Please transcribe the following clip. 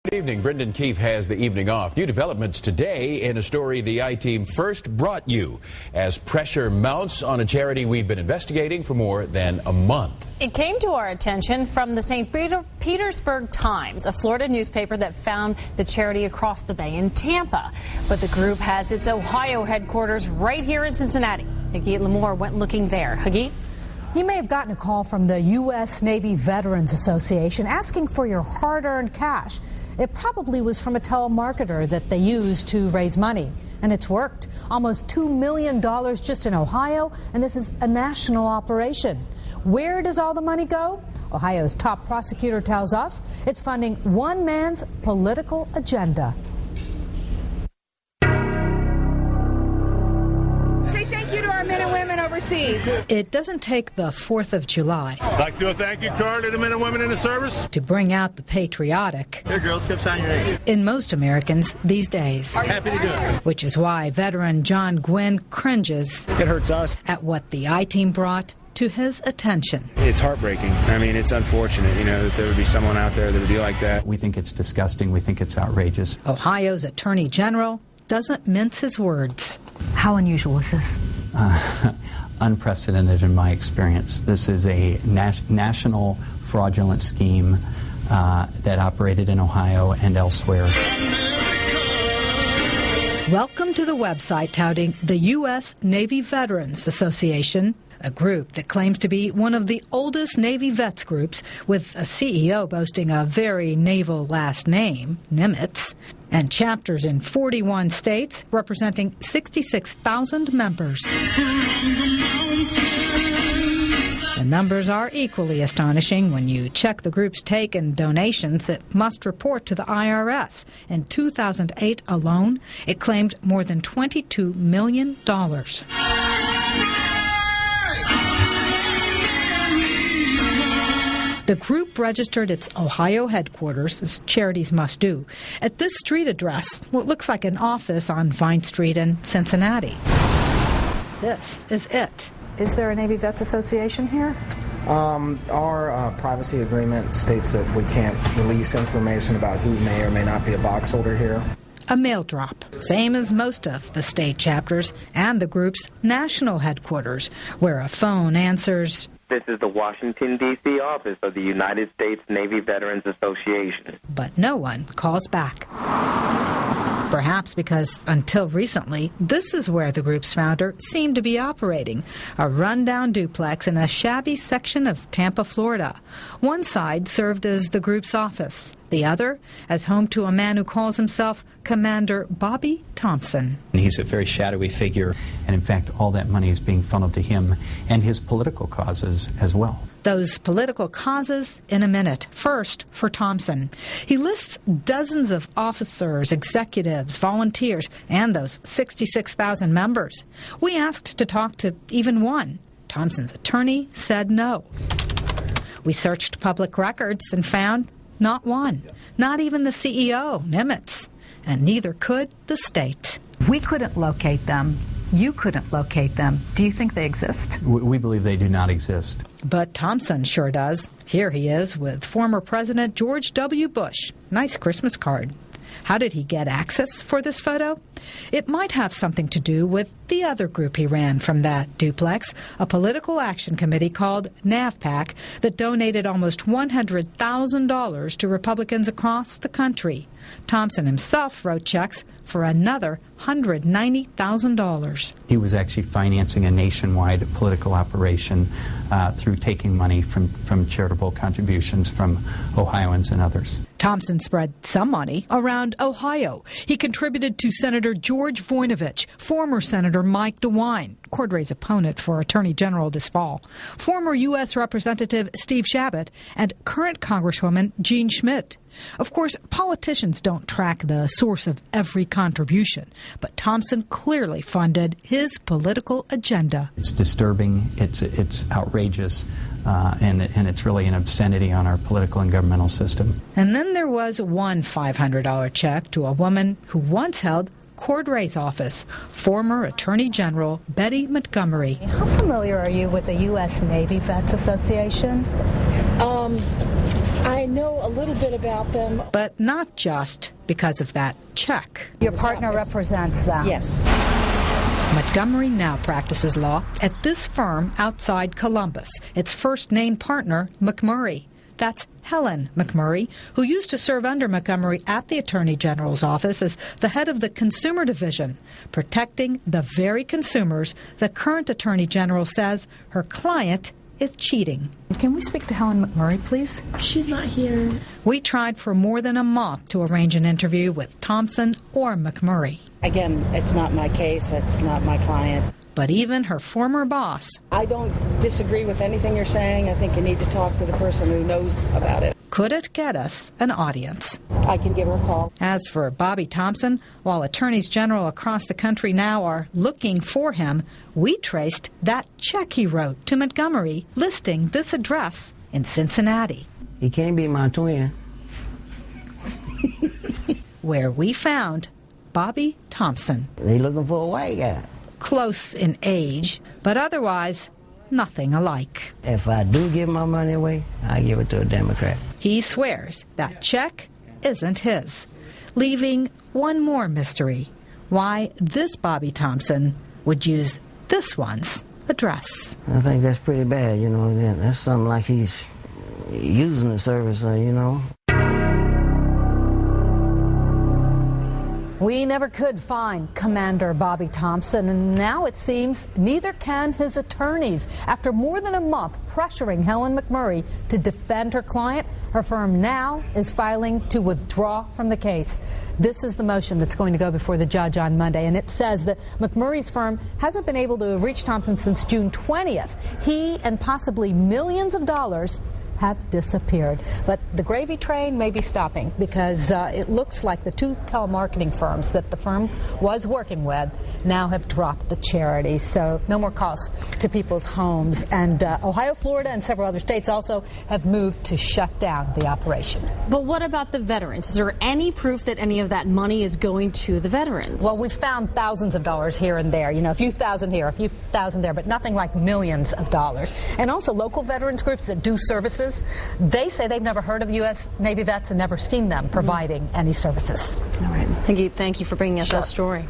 Good evening. Brendan Keefe has the evening off. New developments today in a story the I-Team first brought you as pressure mounts on a charity we've been investigating for more than a month. It came to our attention from the St. Petersburg Times, a Florida newspaper that found the charity across the bay in Tampa. But the group has its Ohio headquarters right here in Cincinnati. Hagit Lamore went looking there. Hagit? You may have gotten a call from the U.S. Navy Veterans Association asking for your hard-earned cash. It probably was from a telemarketer that they used to raise money. And it's worked. Almost $2 million just in Ohio, and this is a national operation. Where does all the money go? Ohio's top prosecutor tells us it's funding one man's political agenda. Say thank you to our men and women overseas. It doesn't take the 4th of July. I'd like to do a thank you card to the men and women in the service. To bring out the patriotic. Here, girls, keep signing your name. In most Americans these days. Happy to do it. Which is why veteran John Gwynn cringes. It hurts us. At what the I-Team brought to his attention. It's heartbreaking. I mean, it's unfortunate, that there would be someone out there that would be like that. We think it's disgusting. We think it's outrageous. Ohio's Attorney General doesn't mince his words. How unusual is this? Unprecedented in my experience. This is a national fraudulent scheme that operated in Ohio and elsewhere. Welcome to the website touting the U.S. Navy Veterans Association, a group that claims to be one of the oldest Navy vets groups, with a CEO boasting a very naval last name, Nimitz, and chapters in 41 states representing 66,000 members. The numbers are equally astonishing when you check the group's take and donations it must report to the IRS. In 2008 alone, it claimed more than $22 million. The group registered its Ohio headquarters, as charities must do, at this street address, what looks like an office on Vine Street in Cincinnati. This is it. Is there a Navy Vets Association here? Our privacy agreement states that we can't release information about who may or may not be a box holder here. A mail drop, same as most of the state chapters and the group's national headquarters, where a phone answers. This is the Washington, D.C. office of the United States Navy Veterans Association. But no one calls back. Perhaps because, until recently, this is where the group's founder seemed to be operating, a rundown duplex in a shabby section of Tampa, Florida. One side served as the group's office, the other as home to a man who calls himself Commander Bobby Thompson. He's a very shadowy figure, and in fact, all that money is being funneled to him and his political causes as well. Those political causes in a minute. First, for Thompson. He lists dozens of officers, executives, volunteers, and those 66,000 members. We asked to talk to even one. Thompson's attorney said no. We searched public records and found not one. Not even the CEO, Nimitz. And neither could the state. We couldn't locate them. You couldn't locate them. Do you think they exist? We believe they do not exist. But Thompson sure does. Here he is with former President George W. Bush. Nice Christmas card. How did he get access for this photo? It might have something to do with the other group he ran from that duplex, a political action committee called NAVPAC that donated almost $100,000 to Republicans across the country. Thompson himself wrote checks for another $190,000. He was actually financing a nationwide political operation through taking money from charitable contributions from Ohioans and others. Thompson spread some money around Ohio. He contributed to Senator George Voinovich, former Senator Mike DeWine, Cordray's opponent for Attorney General this fall, former U.S. Representative Steve Chabot, and current Congresswoman Jean Schmidt. Of course, politicians don't track the source of every contribution, but Thompson clearly funded his political agenda. It's disturbing, it's outrageous, and it's really an obscenity on our political and governmental system. And then there was one $500 check to a woman who once held Cordray's office, former Attorney General Betty Montgomery. How familiar are you with the U.S. Navy Vets Association? I know a little bit about them. But not just because of that check. Your partner represents them. Yes. Montgomery now practices law at this firm outside Columbus. Its first named partner, McMurray. That's Helen McMurray, who used to serve under Montgomery at the Attorney General's office as the head of the Consumer Division, protecting the very consumers the current Attorney General says her client is cheating. Can we speak to Helen McMurray, please? She's not here. We tried for more than a month to arrange an interview with Thompson or McMurray. Again, it's not my case. It's not my client. But even her former boss. I don't disagree with anything you're saying. I think you need to talk to the person who knows about it. Could it get us an audience? I can give her a call. As for Bobby Thompson, while attorneys general across the country now are looking for him, we traced that check he wrote to Montgomery listing this address in Cincinnati. He can't be my twin. Where we found Bobby Thompson. They looking for a white guy. Close in age, but otherwise nothing alike. If I do give my money away, I give it to a Democrat. He swears that check isn't his, leaving one more mystery: why this Bobby Thompson would use this one's address. I think that's pretty bad, you know. That's something like he's using the service, you know. We never could find Commander Bobby Thompson, and now it seems neither can his attorneys. After more than a month pressuring Helen McMurray to defend her client, her firm now is filing to withdraw from the case. This is the motion that's going to go before the judge on Monday, and it says that McMurray's firm hasn't been able to reach Thompson since June 20th. He and possibly millions of dollars have disappeared. But the gravy train may be stopping because it looks like the two telemarketing firms that the firm was working with now have dropped the charity. So no more calls to people's homes. And Ohio, Florida, and several other states also have moved to shut down the operation. But what about the veterans? Is there any proof that any of that money is going to the veterans? Well, we've found thousands of dollars here and there. You know, a few thousand here, a few thousand there, but nothing like millions of dollars. And also local veterans groups that do services, they say they've never heard of U.S. Navy vets and never seen them providing any services. All right. Thank you for bringing us that story.